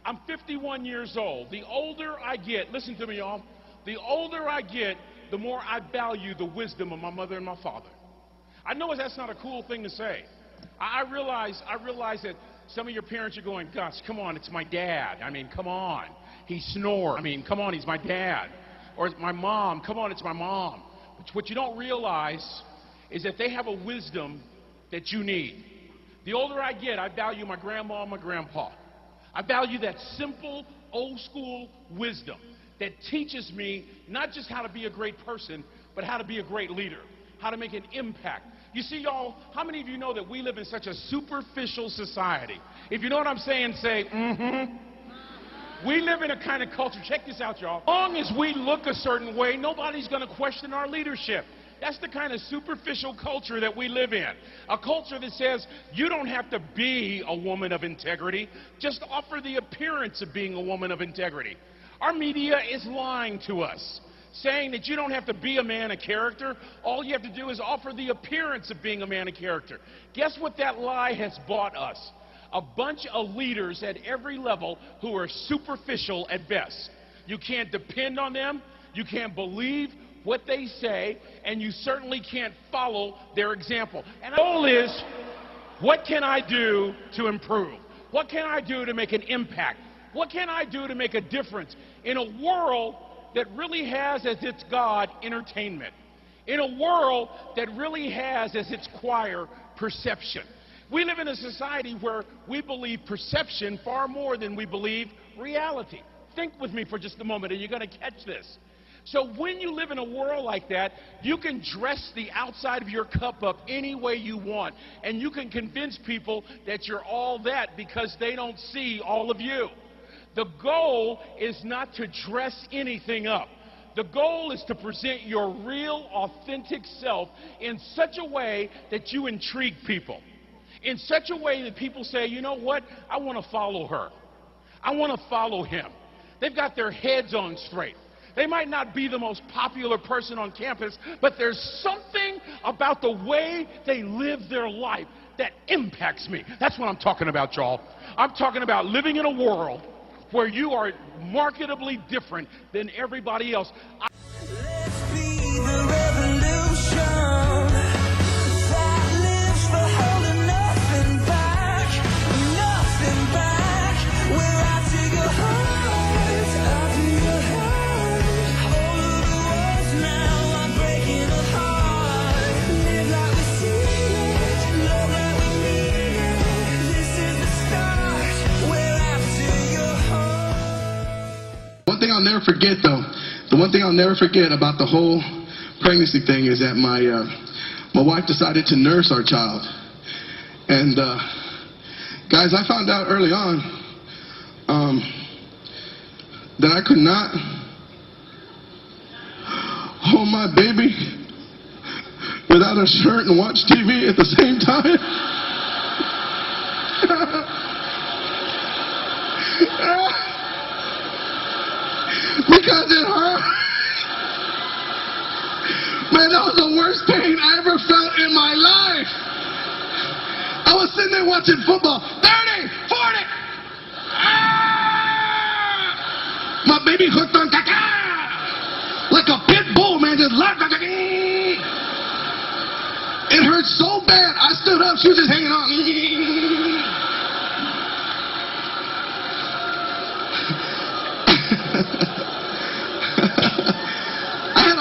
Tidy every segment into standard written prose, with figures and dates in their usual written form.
I'm 51 years old. The older I get, listen to me, y'all, the older I get, the more I value the wisdom of my mother and my father. I know that's not a cool thing to say. I realize that some of your parents are going, Gus, come on, it's my dad. I mean, come on. He snores. I mean, come on, he's my dad. Or it's my mom. Come on, it's my mom. But what you don't realize is that they have a wisdom that you need. The older I get, I value my grandma and my grandpa. I value that simple, old-school wisdom that teaches me not just how to be a great person, but how to be a great leader, how to make an impact. You see, y'all, how many of you know that we live in such a superficial society? If you know what I'm saying, say, We live in a kind of culture, check this out, y'all. As long as we look a certain way, nobody's going to question our leadership. That's the kind of superficial culture that we live in. A culture that says you don't have to be a woman of integrity, just offer the appearance of being a woman of integrity. Our media is lying to us, saying that you don't have to be a man of character. All you have to do is offer the appearance of being a man of character. Guess what that lie has bought us? A bunch of leaders at every level who are superficial at best. You can't depend on them. You can't believe what they say, and you certainly can't follow their example. And the goal is, what can I do to improve? What can I do to make an impact? What can I do to make a difference in a world that really has as its God entertainment? In a world that really has as its choir perception? We live in a society where we believe perception far more than we believe reality. Think with me for just a moment, and you're going to catch this. So when you live in a world like that, you can dress the outside of your cup up any way you want, and you can convince people that you're all that because they don't see all of you. The goal is not to dress anything up. The goal is to present your real, authentic self in such a way that you intrigue people. In such a way that people say, you know what, I want to follow her. I want to follow him. They've got their heads on straight. They might not be the most popular person on campus, but there's something about the way they live their life that impacts me. That's what I'm talking about, y'all. I'm talking about living in a world where you are marketably different than everybody else. Let's be the revolution. One thing I'll never forget, though, the one thing I'll never forget about the whole pregnancy thing is that my wife decided to nurse our child. And guys, I found out early on that I could not hold my baby without a shirt and watch TV at the same time. Because it hurt. Man, that was the worst pain I ever felt in my life. I was sitting there watching football. 30, 40. Ah! My baby hooked on like a pit bull, man, just laughed. It hurt so bad. I stood up. She was just hanging on.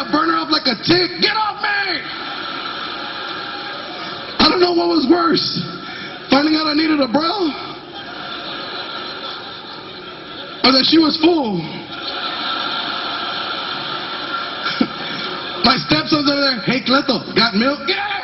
Burn her up like a tick. Get off me! I don't know what was worse. Finding out I needed a bra, or that she was full. My stepson's over there. Hey, Cleto, got milk? Yeah!